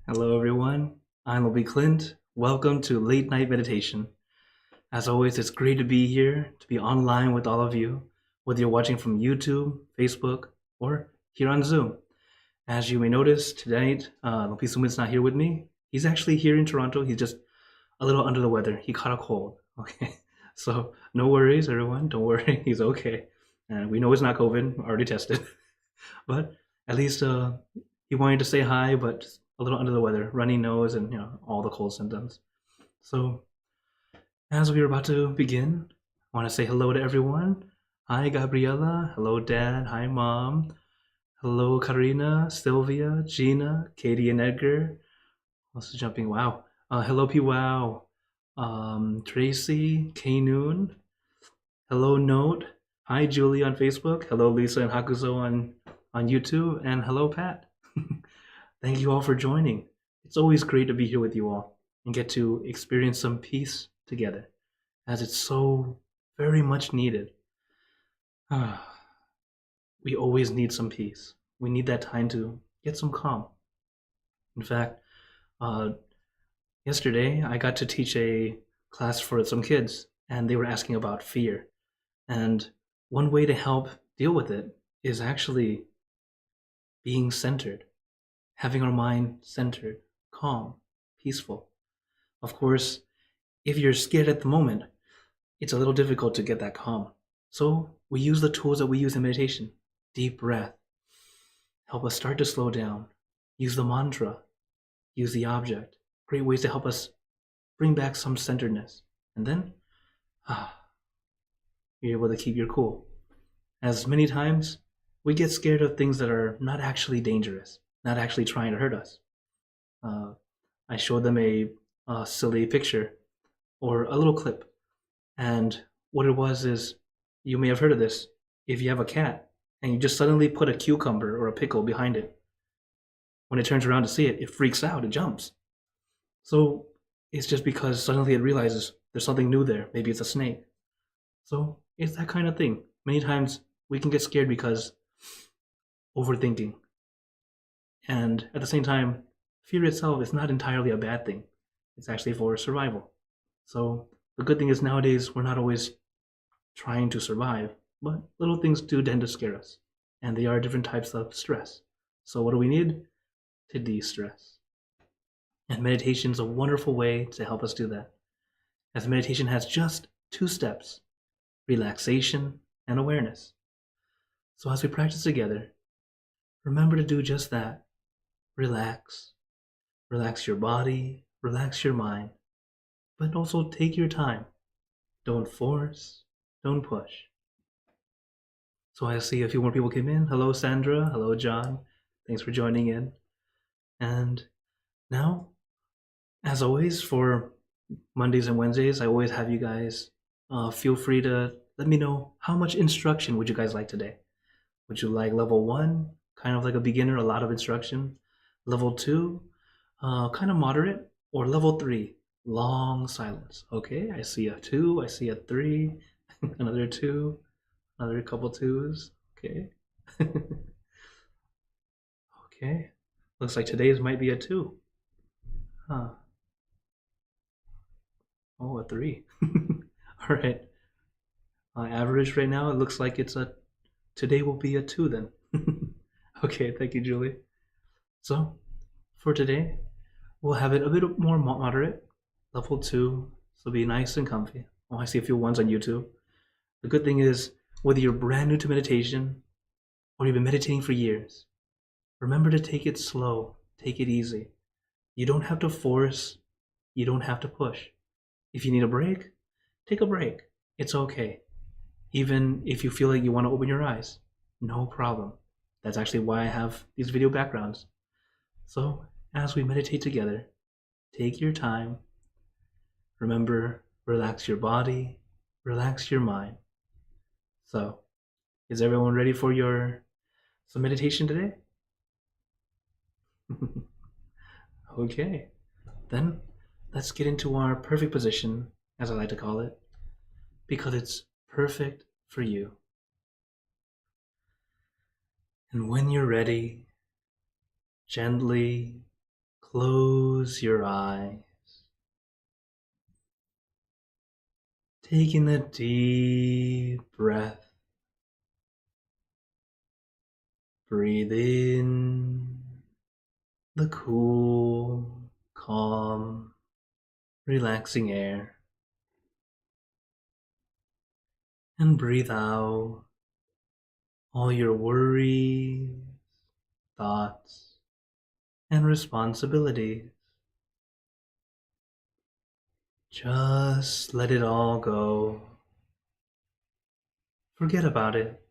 Hello, everyone. I'm Obi Clint. Welcome to Late Night Meditation. As always, it's great to be here, to be online with all of you, whether you're watching from YouTube, Facebook, or here on Zoom. As you may notice, tonight, Lupi Sumit's not here with me. He's actually here in Toronto. He's just a little under the weather. He caught a cold. Okay, so no worries, everyone. Don't worry. He's okay. And we know it's not COVID. Already tested. But at least he wanted to say hi, but a little under the weather, runny nose, and all the cold symptoms. So as we are about to begin, I want to say hello to everyone. Hi, Gabriella. Hello, Dad. Hi, Mom. Hello, Karina, Sylvia, Gina, Katie, and Edgar. Also jumping. Wow. Hello, P. Wow. Tracy, K. Noon. Hello, Note. Hi, Julie on Facebook. Hello, Lisa and Hakuzo on YouTube. And hello, Pat. Thank you all for joining. It's always great to be here with you all and get to experience some peace together, as it's so very much needed. We always need some peace. We need that time to get some calm. In fact, yesterday I got to teach a class for some kids, and they were asking about fear. And one way to help deal with it is actually being centered, having our mind centered, calm, peaceful. Of course, if you're scared at the moment, it's a little difficult to get that calm. So we use the tools that we use in meditation. Deep breath. Help us start to slow down. Use the mantra. Use the object. Great ways to help us bring back some centeredness. And then, you're able to keep your cool. As many times, we get scared of things that are not actually dangerous, not actually trying to hurt us. I showed them a silly picture or a little clip. And what it was is, you may have heard of this. If you have a cat and you just suddenly put a cucumber or a pickle behind it, when it turns around to see it, it freaks out, it jumps. So it's just because suddenly it realizes there's something new there. Maybe it's a snake. So it's that kind of thing. Many times we can get scared because overthinking. And at the same time, fear itself is not entirely a bad thing. It's actually for survival. So the good thing is nowadays we're not always trying to survive, but little things do tend to scare us. And they are different types of stress. So what do we need? To de-stress. And meditation is a wonderful way to help us do that. As meditation has just 2 steps: relaxation and awareness. So as we practice together, remember to do just that. Relax. Relax your body, relax your mind, but also take your time. Don't force, don't push. So I see a few more people came in. Hello, Sandra. Hello, John. Thanks for joining in. And now, as always, for Mondays and Wednesdays, I always have you guys feel free to let me know how much instruction would you guys like today. Would you like level 1, kind of like a beginner, a lot of instruction? Level 2, kind of moderate? Or level 3, long silence? Okay, I see a 2, I see a 3, another 2, another couple 2s. Okay. Okay. Looks like today's might be a 2. Huh. Oh, a 3. All right. Average right now, it looks like today will be a 2 then. Okay, thank you, Julie. So, for today, we'll have it a bit more moderate, level 2, so be nice and comfy. Oh, I see a few ones on YouTube. The good thing is, whether you're brand new to meditation or you've been meditating for years, remember to take it slow, take it easy. You don't have to force, you don't have to push. If you need a break, take a break. It's okay. Even if you feel like you want to open your eyes, no problem. That's actually why I have these video backgrounds. So, as we meditate together, take your time. Remember, relax your body, relax your mind. So, is everyone ready for some meditation today? Okay, then let's get into our perfect position, as I like to call it, because it's perfect for you. And when you're ready, gently close your eyes, taking a deep breath. Breathe in the cool, calm, relaxing air, and breathe out all your worries, thoughts, and responsibilities. Just let it all go. Forget about it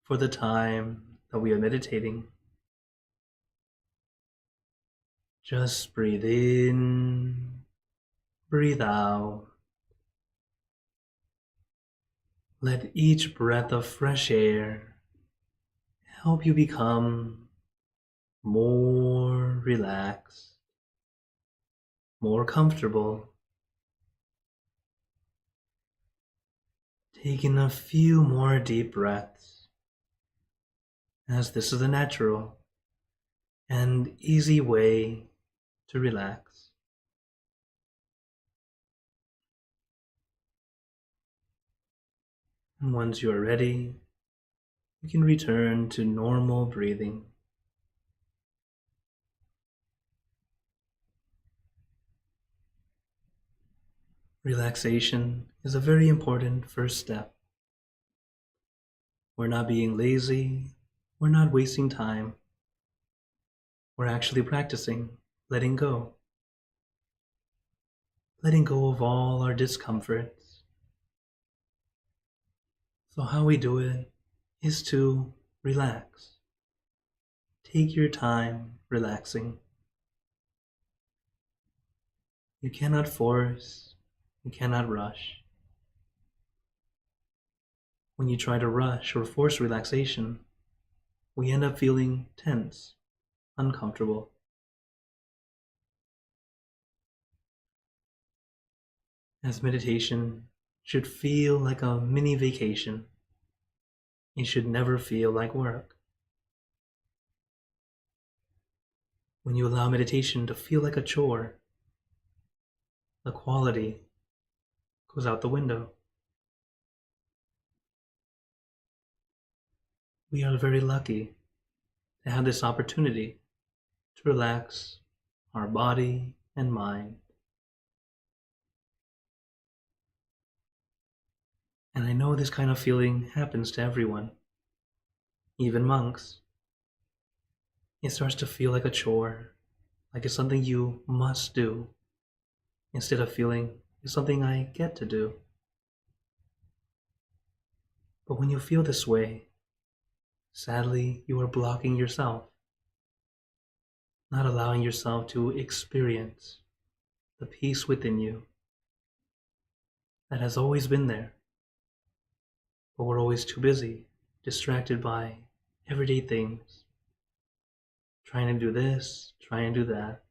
for the time that we are meditating. Just breathe in, breathe out. Let each breath of fresh air help you become more relaxed, more comfortable. Taking a few more deep breaths, as this is a natural and easy way to relax. And once you are ready, you can return to normal breathing. Relaxation is a very important first step. We're not being lazy, we're not wasting time. We're actually practicing letting go. Letting go of all our discomforts. So how we do it is to relax. Take your time relaxing. You cannot force, you cannot rush. When you try to rush or force relaxation, we end up feeling tense, uncomfortable. As meditation should feel like a mini vacation, it should never feel like work. When you allow meditation to feel like a chore, the quality goes out the window. We are very lucky to have this opportunity to relax our body and mind. And I know this kind of feeling happens to everyone, even monks. It starts to feel like a chore, like it's something you must do, instead of feeling it's something I get to do. But when you feel this way, sadly, you are blocking yourself, not allowing yourself to experience the peace within you that has always been there. But we're always too busy, distracted by everyday things, trying to do this, trying to do that.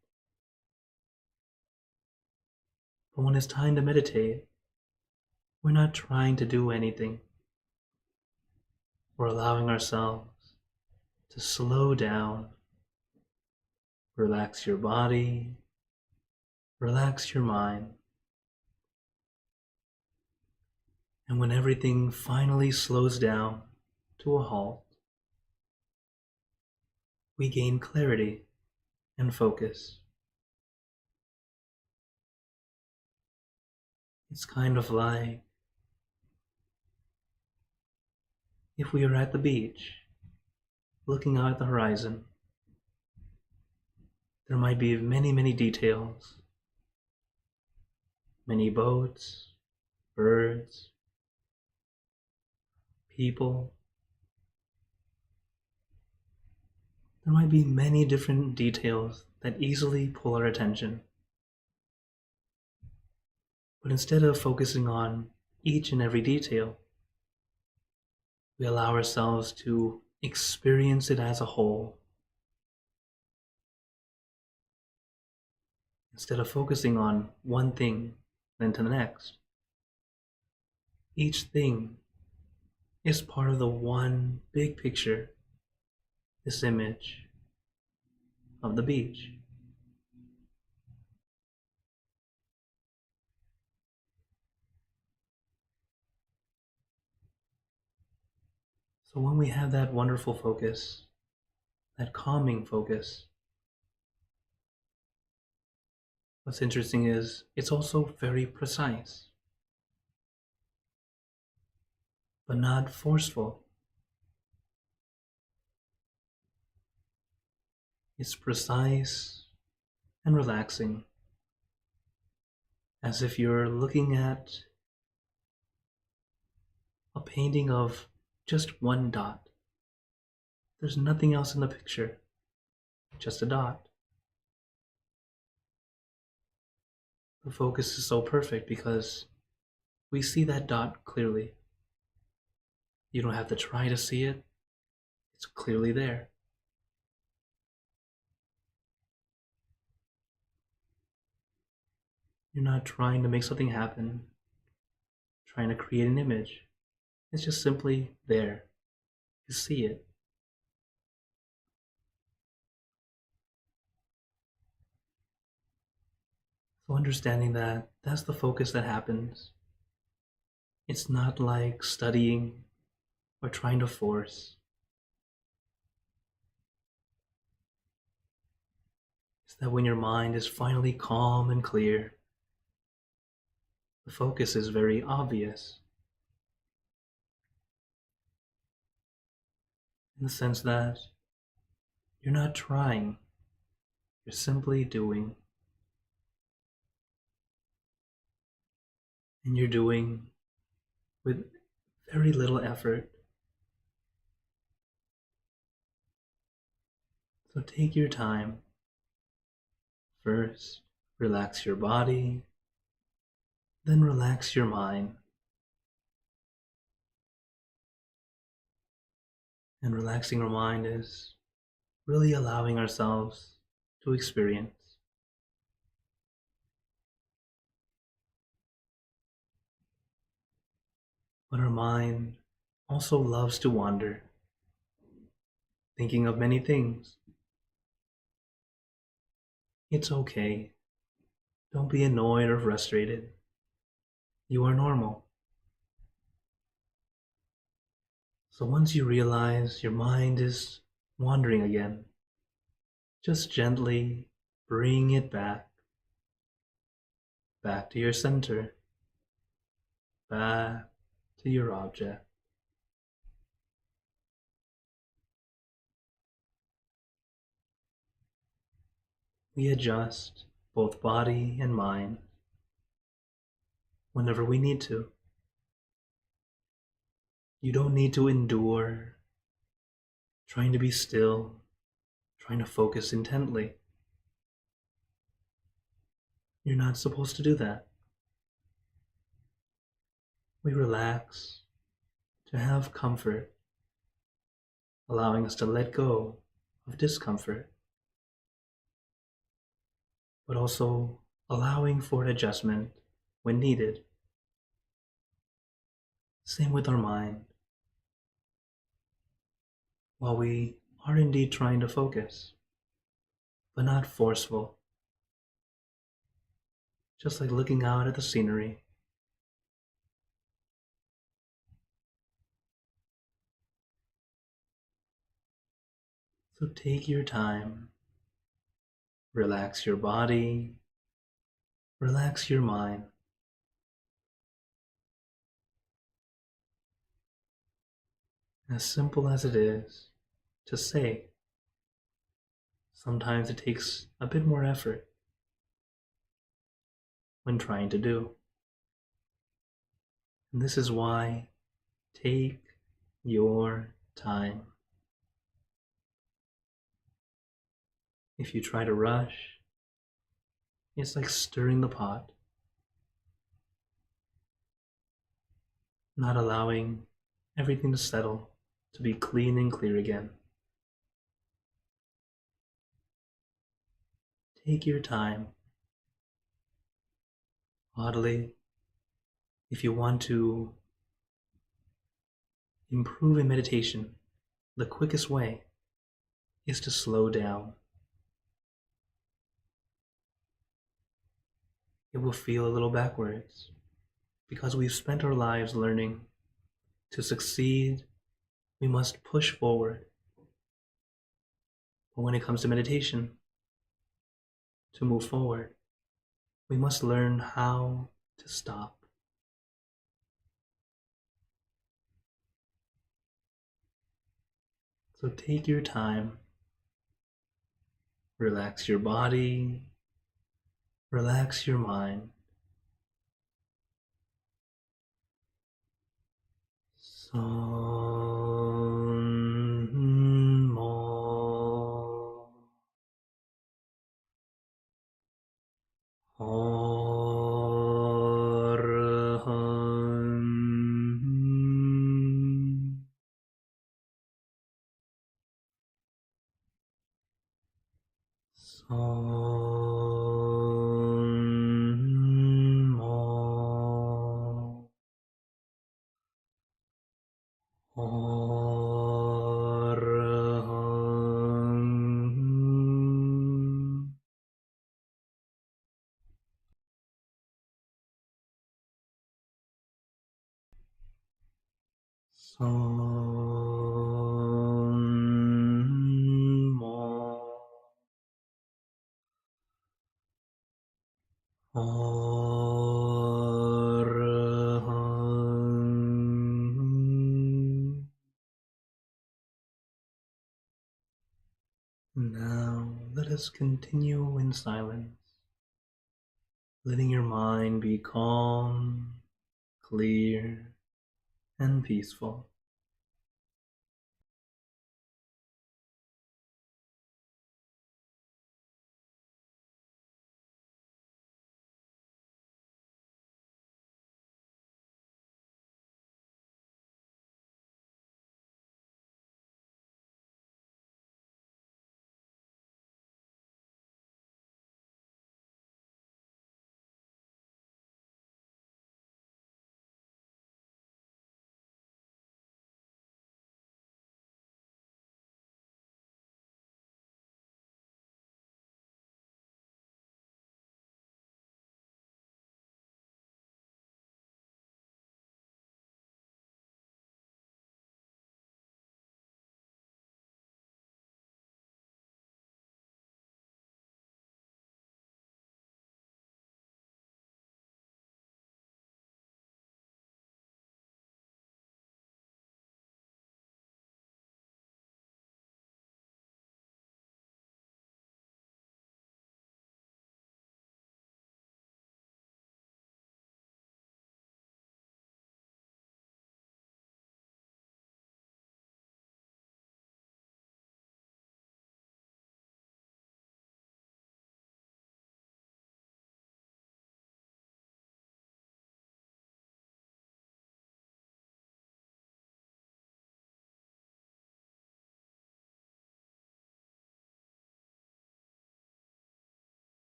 But when it's time to meditate, we're not trying to do anything. We're allowing ourselves to slow down, relax your body, relax your mind. And when everything finally slows down to a halt, we gain clarity and focus. It's kind of like if we are at the beach, looking out at the horizon. There might be many details, many boats, birds, people. There might be many different details that easily pull our attention. But instead of focusing on each and every detail, we allow ourselves to experience it as a whole. Instead of focusing on one thing, then to the next. Each thing is part of the one big picture, this image of the beach. So when we have that wonderful focus, that calming focus, what's interesting is it's also very precise, but not forceful. It's precise and relaxing, as if you're looking at a painting of just one dot. There's nothing else in the picture, just a dot. The focus is so perfect because we see that dot clearly. You don't have to try to see it, it's clearly there. You're not trying to make something happen, trying to create an image. It's just simply there. You see it. So understanding that that's the focus that happens. It's not like studying or trying to force. It's that when your mind is finally calm and clear, the focus is very obvious. In the sense that you're not trying, you're simply doing. And you're doing with very little effort. So take your time. First, relax your body, then relax your mind. And relaxing our mind is really allowing ourselves to experience. But our mind also loves to wander, thinking of many things. It's okay. Don't be annoyed or frustrated. You are normal. So once you realize your mind is wandering again, just gently bring it back to your center, back to your object. We adjust both body and mind whenever we need to. You don't need to endure trying to be still, trying to focus intently. You're not supposed to do that. We relax to have comfort, allowing us to let go of discomfort, but also allowing for adjustment when needed. Same with our mind. While we are indeed trying to focus, but not forceful, just like looking out at the scenery. So take your time, relax your body, relax your mind. As simple as it is to say, sometimes it takes a bit more effort when trying to do. And this is why take your time. If you try to rush, it's like stirring the pot, not allowing everything to settle, to be clean and clear again. Take your time. Oddly, if you want to improve in meditation, the quickest way is to slow down. It will feel a little backwards because we've spent our lives learning to succeed We must push forward. But when it comes to meditation, to move forward, we must learn how to stop. So take your time, relax your body, relax your mind. Now let us continue in silence, letting your mind be calm, clear, and peaceful.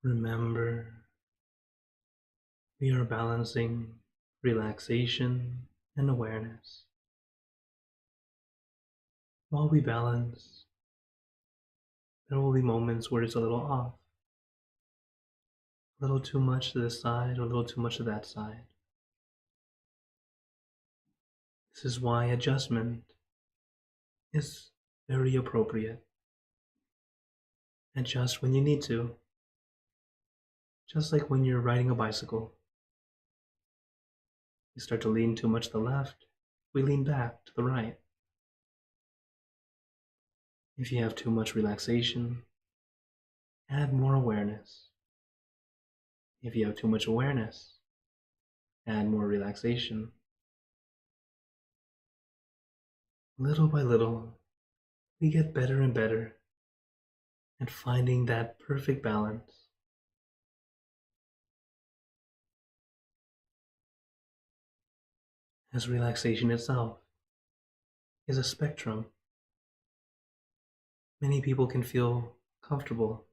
Remember, we are balancing relaxation and awareness. While we balance, there will be moments where it's a little off, a little too much to this side, or a little too much to that side. This is why adjustment is very appropriate. Adjust when you need to, just like when you're riding a bicycle. You start to lean too much to the left, we lean back to the right. If you have too much relaxation, add more awareness. If you have too much awareness, add more relaxation. Little by little, we get better and better at finding that perfect balance. As relaxation itself is a spectrum. Many people can feel comfortable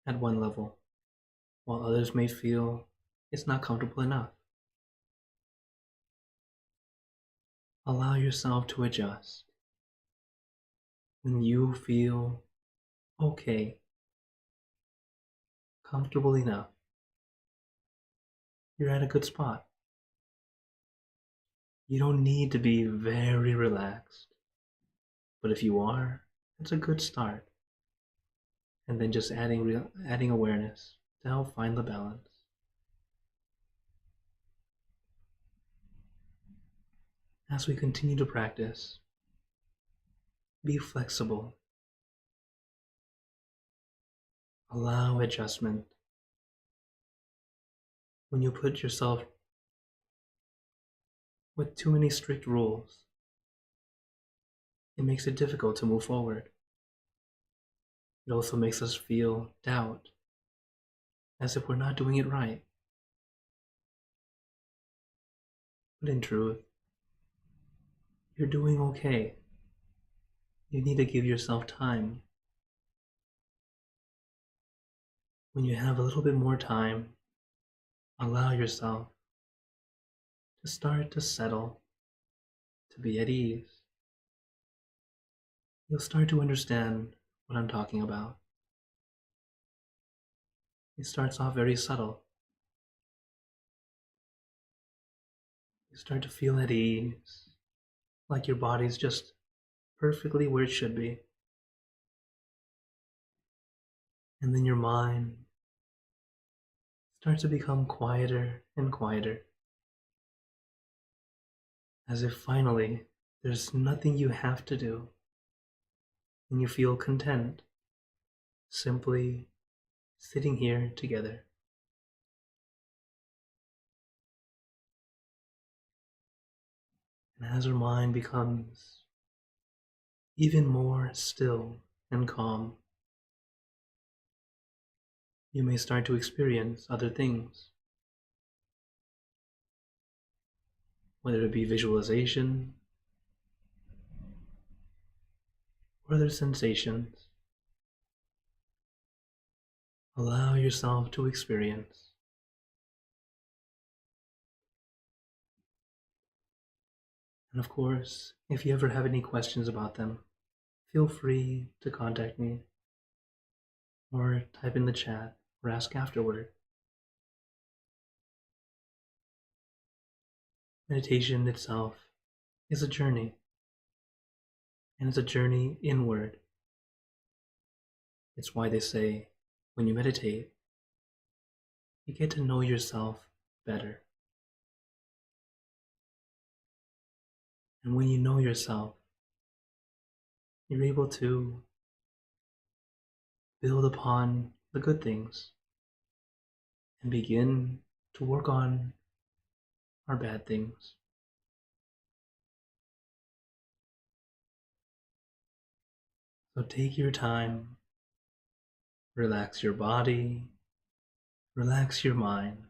at one level, while others may feel it's not comfortable enough. Allow yourself to adjust. When you feel okay, comfortable enough, you're at a good spot. You don't need to be very relaxed, but if you are, it's a good start. And then just adding awareness to help find the balance. As we continue to practice, be flexible. Allow adjustment. When you put yourself with too many strict rules, it makes it difficult to move forward. It also makes us feel doubt, as if we're not doing it right. But in truth, you're doing okay. You need to give yourself time. When you have a little bit more time, allow yourself to start to settle, to be at ease. You'll start to understand what I'm talking about. It starts off very subtle. You start to feel at ease, like your body's just perfectly where it should be. And then your mind starts to become quieter and quieter, as if finally there's nothing you have to do, and you feel content simply sitting here together. And as our mind becomes even more still and calm, you may start to experience other things, whether it be visualization or other sensations. Allow yourself to experience. And of course, if you ever have any questions about them, feel free to contact me or type in the chat or ask afterward. Meditation itself is a journey, and it's a journey inward. It's why they say when you meditate, you get to know yourself better. And when you know yourself, you're able to build upon the good things and begin to work on our bad things. So take your time, relax your body, relax your mind.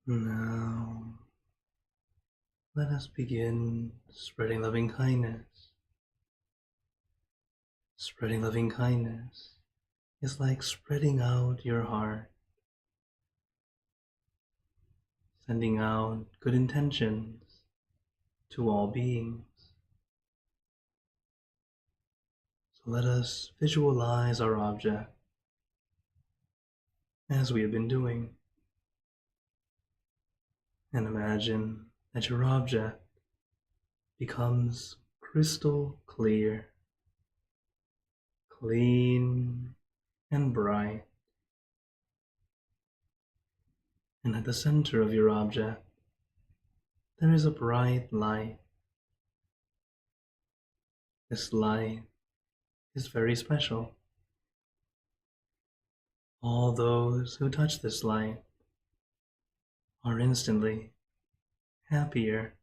Now, let us begin spreading loving kindness. Spreading loving kindness is like spreading out your heart, sending out good intentions to all beings. So let us visualize our object as we have been doing, and imagine that your object becomes crystal clear, clean and bright. And at the center of your object, there is a bright light. This light is very special. All those who touch this light are instantly happier,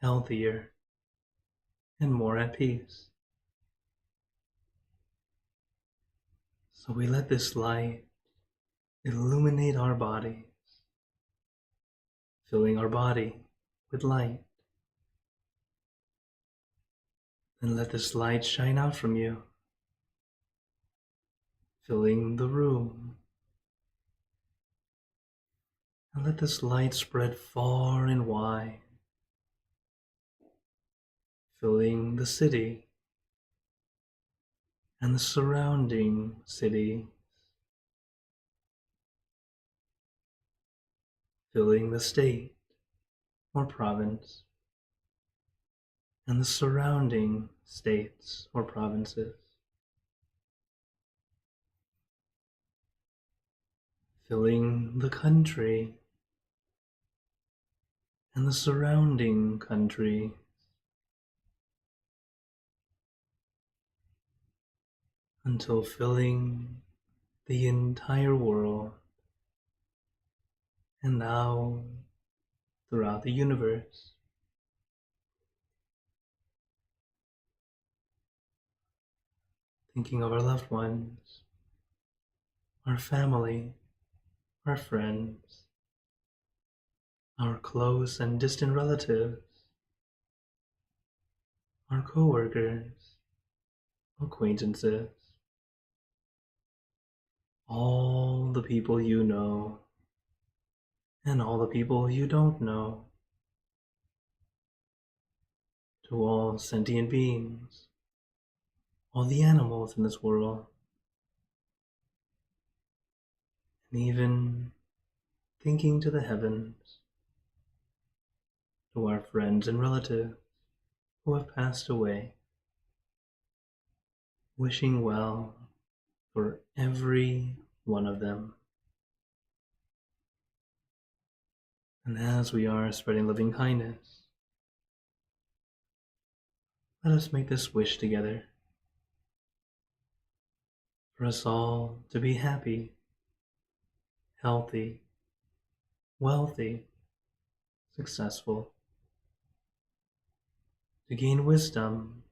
healthier, and more at peace. So we let this light illuminate our bodies, filling our body with light. Then let this light shine out from you, filling the room. And let this light spread far and wide, filling the city and the surrounding cities, filling the state or province and the surrounding states or provinces, filling the country and the surrounding country, until filling the entire world, and now throughout the universe. Thinking of our loved ones, our family, our friends, our close and distant relatives, our co-workers, acquaintances, all the people you know, and all the people you don't know, to all sentient beings, all the animals in this world, and even thinking to the heavens, to our friends and relatives who have passed away, wishing well for every one of them. And as we are spreading loving kindness, let us make this wish together for us all to be happy, healthy, wealthy, successful, to gain wisdom,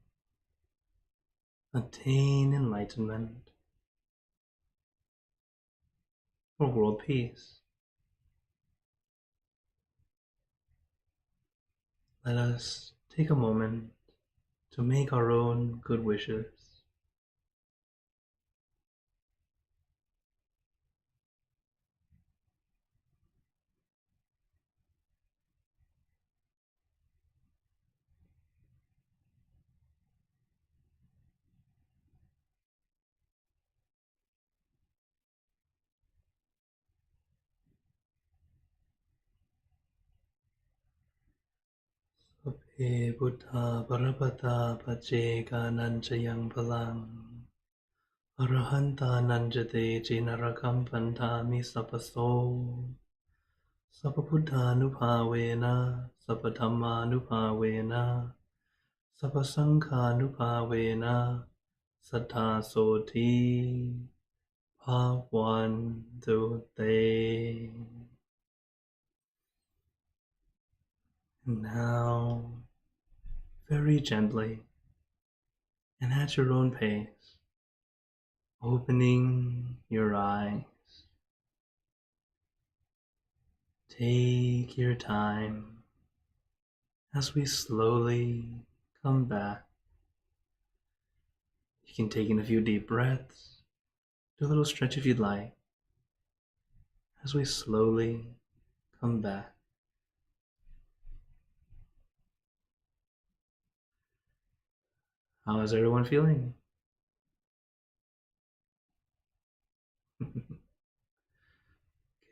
attain enlightenment, for world peace. Let us take a moment to make our own good wishes. Sape Buddha Parapata Pacheka Nanchayang Palang Arahanta Nanjate Jinarakam Pantami Sapaso Sapabuddhanupavena Sapadhammanupavena Sapasankhanupavena Sattha Soti Bhavantu Te. And now, very gently and at your own pace, opening your eyes, Take your time as we slowly come back. You can take in a few deep breaths, do a little stretch if you'd like, as we slowly come back. How is everyone feeling?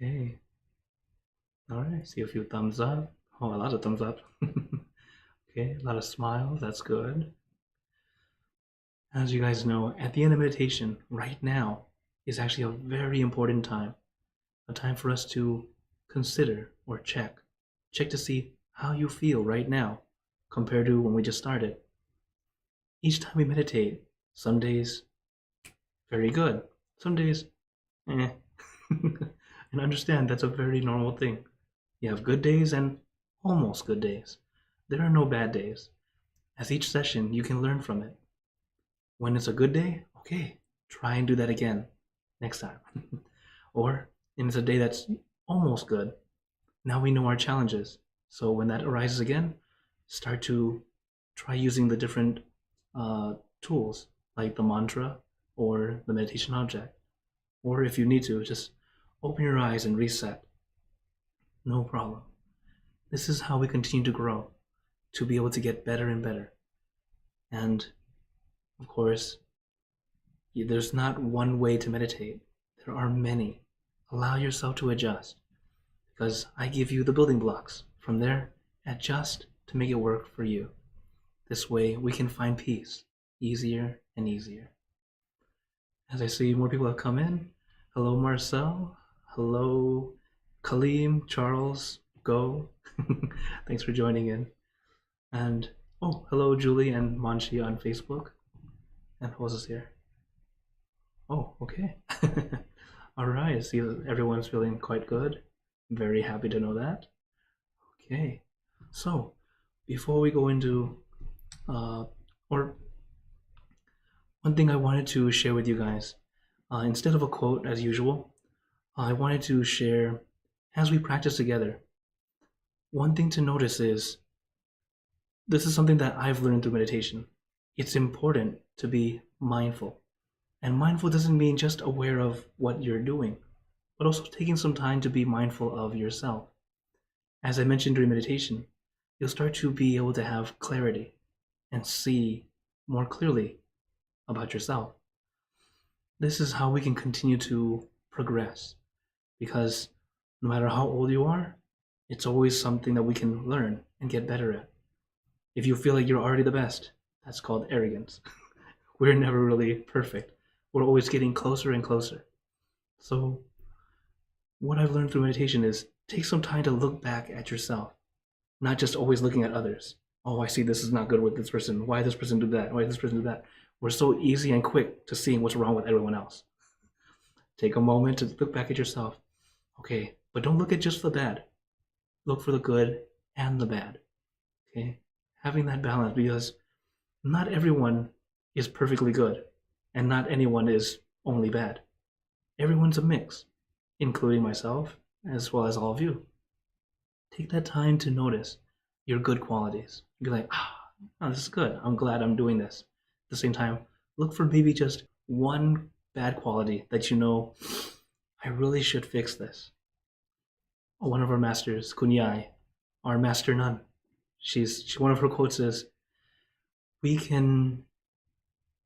Okay. All right. See a few thumbs up. Oh, a lot of thumbs up. Okay. A lot of smiles. That's good. As you guys know, at the end of meditation, right now, is actually a very important time. A time for us to consider or check. Check to see how you feel right now compared to when we just started. Each time we meditate, some days, very good. Some days, eh. And understand that's a very normal thing. You have good days and almost good days. There are no bad days. As each session, you can learn from it. When it's a good day, okay, try and do that again next time. Or when it's a day that's almost good, now we know our challenges. So when that arises again, start to try using the different tools like the mantra or the meditation object. Or if you need to, just open your eyes and reset. No problem. This is how we continue to grow, to be able to get better and better. And of course, there's not one way to meditate. There are many. Allow yourself to adjust, because I give you the building blocks. From there, adjust to make it work for you. This way, we can find peace easier and easier. As I see more people have come in, hello Marcel, hello Kaleem, Charles, Go. Thanks for joining in. And oh, hello Julie and Manchi on Facebook. And who else is here? Oh, okay. All right, I see that everyone's feeling quite good. Very happy to know that. Okay, so before we go into, or one thing I wanted to share with you guys, instead of a quote as usual, I wanted to share, as we practice together, one thing to notice is, this is something that I've learned through meditation. It's important to be mindful. And mindful doesn't mean just aware of what you're doing, but also taking some time to be mindful of yourself. As I mentioned during meditation, you'll start to be able to have clarity and see more clearly about yourself. This is how we can continue to progress, because no matter how old you are, it's always something that we can learn and get better at. If you feel like you're already the best, that's called arrogance. We're never really perfect. We're always getting closer and closer. So what I've learned through meditation is take some time to look back at yourself, not just always looking at others. Oh, I see this is not good with this person. Why does this person do that? Why does this person do that? We're so easy and quick to seeing what's wrong with everyone else. Take a moment to look back at yourself. Okay, but don't look at just the bad. Look for the good and the bad. Okay, having that balance, because not everyone is perfectly good, and not anyone is only bad. Everyone's a mix, including myself, as well as all of you. Take that time to notice your good qualities. Be like, oh, this is good. I'm glad I'm doing this. At the same time, look for maybe just one bad quality that you know, I really should fix this. One of our masters, Kunyai, our master nun, one of her quotes is, if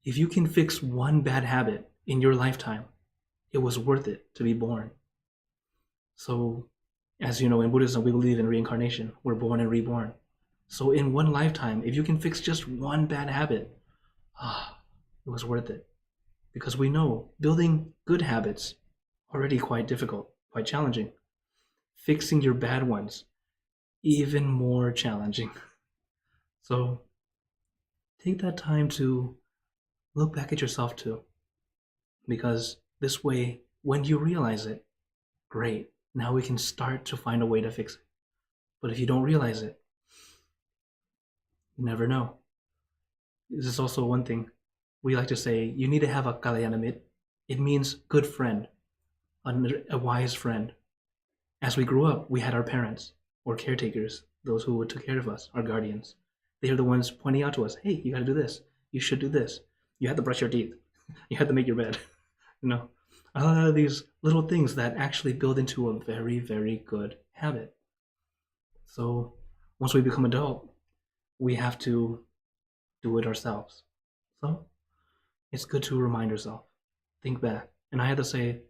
you can fix one bad habit in your lifetime, it was worth it to be born. So, as you know, in Buddhism, we believe in reincarnation. We're born and reborn. So in one lifetime, if you can fix just one bad habit, it was worth it. Because we know building good habits already quite difficult, quite challenging. Fixing your bad ones, even more challenging. So take that time to look back at yourself too. Because this way, when you realize it, great. Now we can start to find a way to fix it. But if you don't realize it, you never know. This is also one thing we like to say, you need to have a kalyanamit. It means good friend, a wise friend. as we grew up, we had our parents or caretakers, those who took care of us, our guardians. They are the ones pointing out to us, hey, you got to do this. You should do this. You have to brush your teeth. You have to make your bed. You know, a lot of these little things that actually build into a very, very good habit. So once we become adult, we have to do it ourselves. So it's good to remind yourself, think back. And I had to say,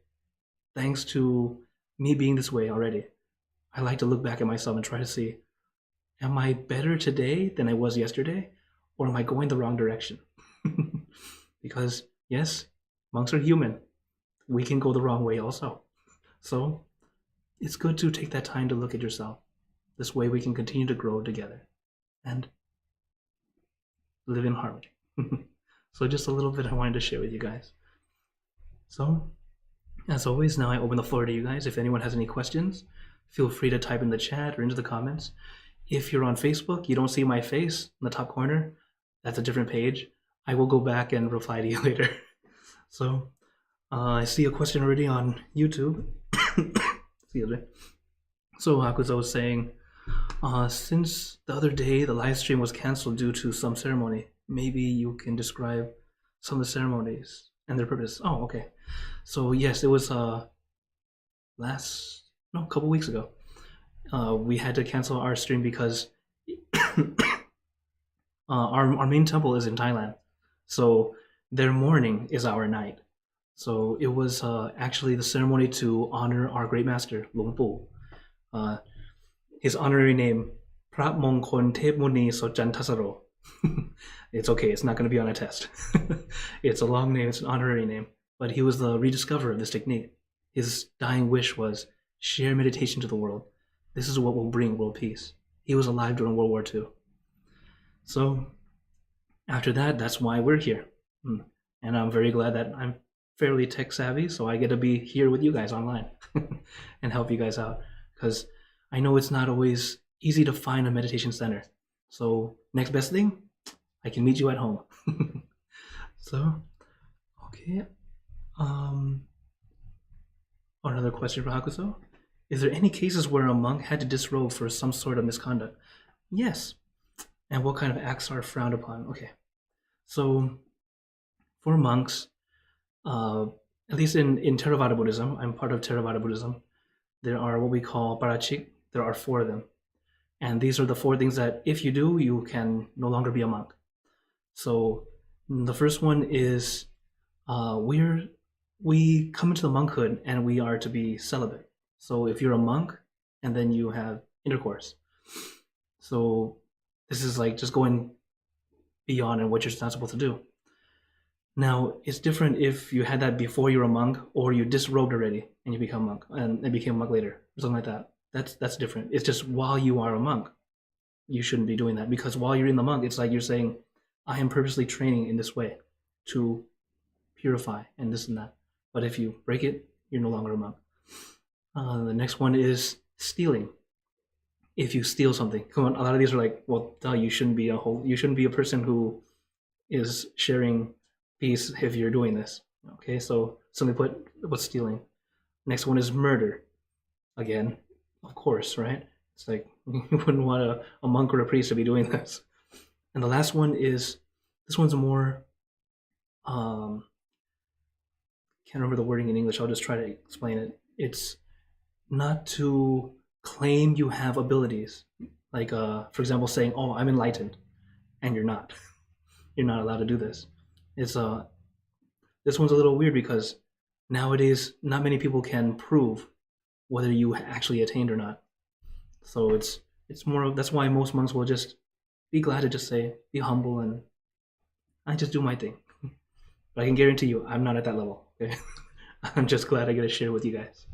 thanks to me being this way already, I like to look back at myself and try to see, am I better today than I was yesterday? Or am I going the wrong direction? Because yes, monks are human. We can go the wrong way also. So it's good to take that time to look at yourself. This way we can continue to grow together and live in harmony. So just a little bit I wanted to share with you guys. So as always, now I open the floor to you guys. If anyone has any questions, feel free to type in the chat or into the comments. If you're on Facebook, you don't see my face in the top corner, that's a different page. I will go back and reply to you later. So I see a question already on YouTube. Excuse me. So Hakuzo was saying, since the other day the live stream was canceled due to some ceremony, maybe you can describe some of the ceremonies and their purpose. Oh, okay. So yes, it was a couple weeks ago. We had to cancel our stream because our main temple is in Thailand, so their morning is our night. So it was actually the ceremony to honor our great master Luang Pu. His honorary name, Prat Mongkol Tep Muni Sojan Tasaro. It's okay, it's not going to be on a test. It's a long name, it's an honorary name. But he was the rediscoverer of this technique. His dying wish was share meditation to the world. This is what will bring world peace. He was alive during World War II. So after that, that's why we're here. And I'm very glad that I'm fairly tech savvy, so I get to be here with you guys online and help you guys out. Because I know it's not always easy to find a meditation center. So next best thing, I can meet you at home. So, okay. Another question for Hakuso. Is there any cases where a monk had to disrobe for some sort of misconduct? Yes. And what kind of acts are frowned upon? Okay. So for monks, at least in Theravada Buddhism, I'm part of Theravada Buddhism, there are what we call parachik. There are 4 of them. And these are the 4 things that if you do, you can no longer be a monk. So the first one is we come into the monkhood and we are to be celibate. So if you're a monk and then you have intercourse. So this is like just going beyond and what you're not supposed to do. Now, it's different if you had that before you're a monk or you disrobed already and you become a monk and became a monk later or something like that. That's different. It's just while you are a monk, you shouldn't be doing that, because while you're in the monk, it's like you're saying, I am purposely training in this way to purify and this and that. But if you break it, you're no longer a monk. The next one is stealing. If you steal something, come on, a lot of these are like, well, duh, you shouldn't be a person who is sharing peace if you're doing this. Okay, so somebody put what's stealing. Next one is murder. Again, of course, right? It's like you wouldn't want a monk or a priest to be doing this. And the last one is, this one's more, can't remember the wording in English, I'll just try to explain it. It's not to claim you have abilities. Like, for example, saying, oh, I'm enlightened, and you're not. You're not allowed to do this. It's this one's a little weird because nowadays not many people can prove whether you actually attained or not. So it's more of, that's why most monks will just be glad to just say, be humble, and I just do my thing. But I can guarantee you, I'm not at that level. Okay? I'm just glad I get to share with you guys.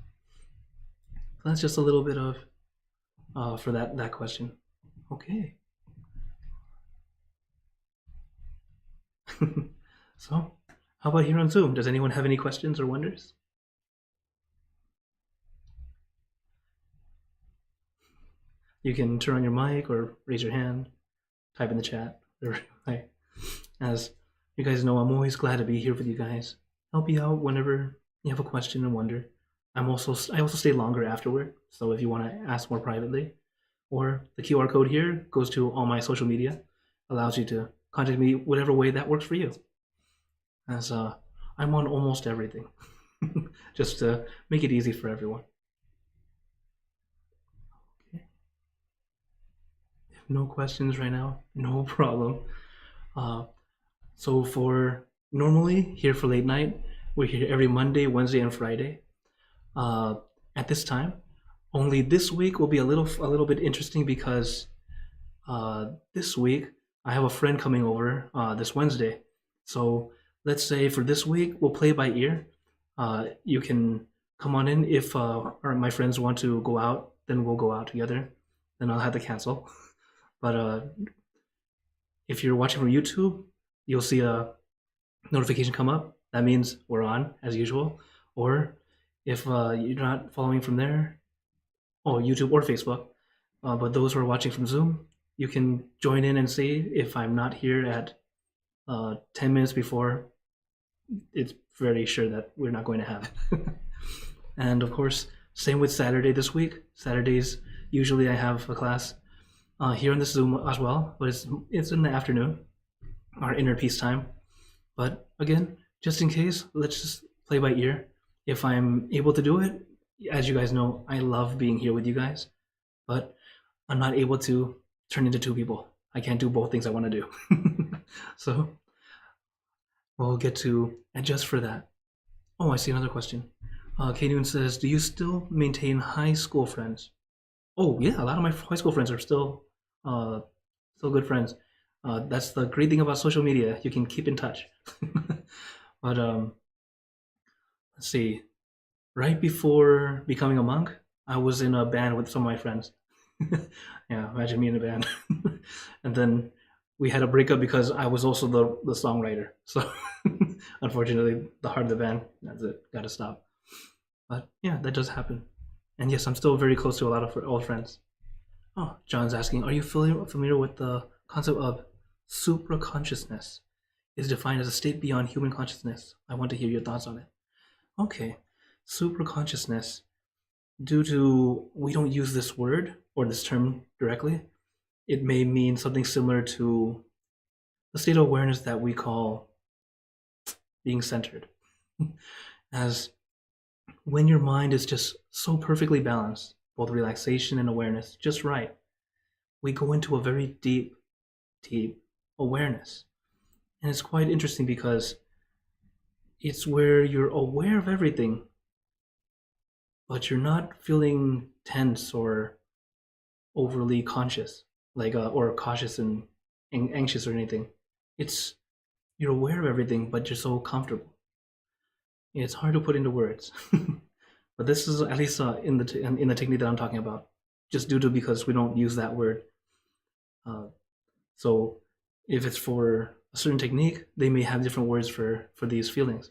So that's just a little bit of for that question. Okay. So, how about here on Zoom? Does anyone have any questions or wonders? You can turn on your mic or raise your hand, type in the chat. As you guys know, I'm always glad to be here with you guys. Help you out whenever you have a question and wonder. I also stay longer afterward. So if you want to ask more privately, or the QR code here goes to all my social media, allows you to contact me whatever way that works for you. As I'm on almost everything, just to make it easy for everyone. Okay. No questions right now, no problem. So for normally here for late night, we're here every Monday, Wednesday, and Friday. At this time, only this week will be a little bit interesting because this week I have a friend coming over this Wednesday. So let's say for this week we'll play by ear. You can come on in if my friends want to go out, then we'll go out together. Then I'll have to cancel. But if you're watching from YouTube, you'll see a notification come up. That means we're on as usual. Or if you're not following from there, YouTube or Facebook, but those who are watching from Zoom, you can join in and see if I'm not here at 10 minutes before. It's very sure that we're not going to have it. And of course, same with Saturday this week. Saturdays, usually I have a class here on the Zoom as well, but it's in the afternoon, our inner peace time. But again, just in case, let's just play by ear. If I'm able to do it, as you guys know, I love being here with you guys, but I'm not able to turn into two people. I can't do both things I want to do. So we'll get to adjust for that. Oh, I see another question. K-Noon says, do you still maintain high school friends? Oh, yeah, a lot of my high school friends are still good friends. That's the great thing about social media. You can keep in touch. But let's see. Right before becoming a monk, I was in a band with some of my friends. Yeah, imagine me in a band. And then we had a breakup because I was also the songwriter. So unfortunately, the heart of the band, that's it, got to stop. But yeah, that does happen. And yes, I'm still very close to a lot of old friends. Oh, John's asking, are you familiar with the concept of supraconsciousness? Is defined as a state beyond human consciousness. I want to hear your thoughts on it. Okay, supraconsciousness. Due to we don't use this word or this term directly, it may mean something similar to the state of awareness that we call being centered. As when your mind is just so perfectly balanced, both relaxation and awareness, just right, we go into a very deep, deep awareness. And it's quite interesting because it's where you're aware of everything, but you're not feeling tense or overly conscious, like or cautious and anxious or anything. It's you're aware of everything, but you're so comfortable. It's hard to put into words, but this is at least in the technique that I'm talking about, just due to because we don't use that word. So if it's for a certain technique, they may have different words for these feelings.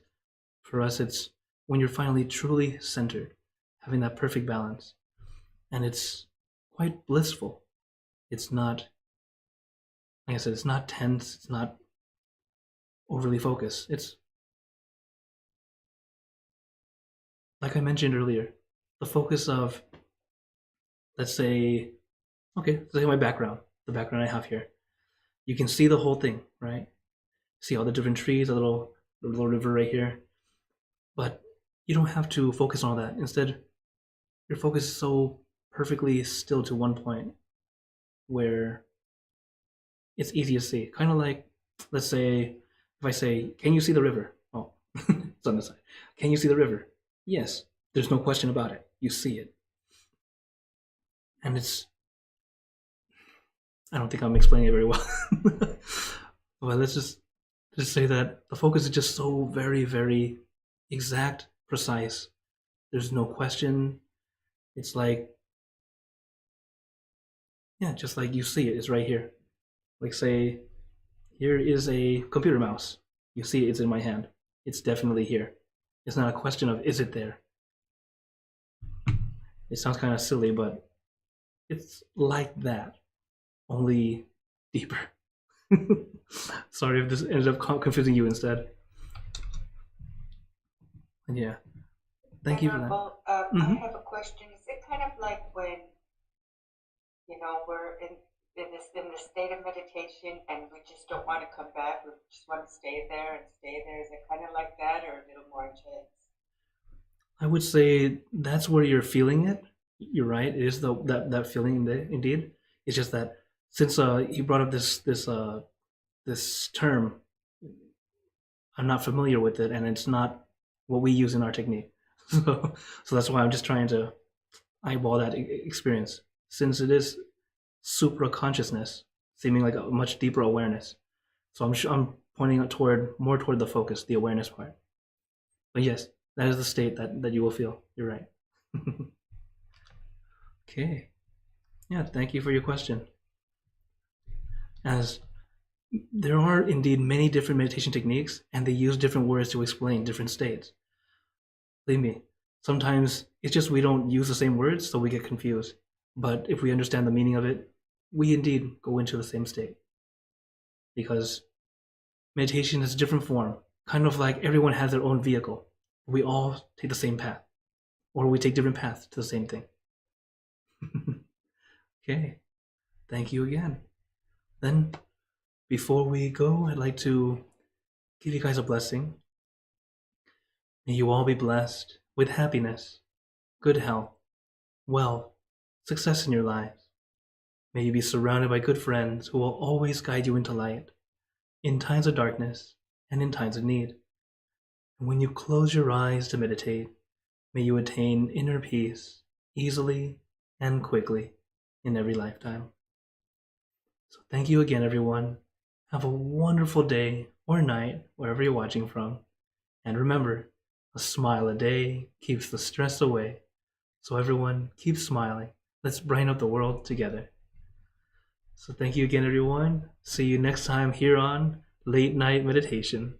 For us, it's when you're finally truly centered, having that perfect balance, and it's quite blissful. It's not, like I said, it's not tense. It's not overly focused. It's like I mentioned earlier, the focus of, let's say my background, the background I have here. You can see the whole thing, right? See all the different trees, the little river right here. But you don't have to focus on all that. Instead, your focus is so perfectly still to one point where it's easy to see. Kind of like, let's say, if I say, can you see the river? Oh, it's on the side. Can you see the river? Yes, there's no question about it. You see it. And I don't think I'm explaining it very well. But let's just say that the focus is just so very, very exact, precise. There's no question. It's like, yeah, just like you see it. It's right here. Like say, here is a computer mouse. You see it's in my hand. It's definitely here. It's not a question of is it there. It sounds kind of silly, but it's like that, only deeper. Sorry if this ended up confusing you instead. And yeah, Thank you for that. I Hmm. have a question. Is it kind of like when, we're in the state of meditation and we just don't want to come back, we just want to stay there and stay there? Is it kind of like that or a little more intense? I would say that's where you're feeling it. You're right. It is that feeling indeed. It's just that since you brought up this term, I'm not familiar with it, and it's not what we use in our technique. So that's why I'm just trying to eyeball that experience, since it is supra consciousness, seeming like a much deeper awareness. So I'm pointing toward more toward the focus, the awareness part. But yes, that is the state that you will feel. You're right. Okay. Yeah, thank you for your question. As there are indeed many different meditation techniques, and they use different words to explain different states. Believe me, sometimes it's just we don't use the same words, so we get confused. But if we understand the meaning of it, we indeed go into the same state. Because meditation is a different form, kind of like everyone has their own vehicle. We all take the same path, or we take different paths to the same thing. Okay, thank you again. Then, before we go, I'd like to give you guys a blessing. May you all be blessed with happiness, good health, wealth, success in your lives. May you be surrounded by good friends who will always guide you into light, in times of darkness and in times of need. And when you close your eyes to meditate, may you attain inner peace easily and quickly in every lifetime. So thank you again, everyone. Have a wonderful day or night, wherever you're watching from. And remember, a smile a day keeps the stress away. So everyone, keep smiling. Let's brighten up the world together. So thank you again, everyone. See you next time here on Late Night Meditation.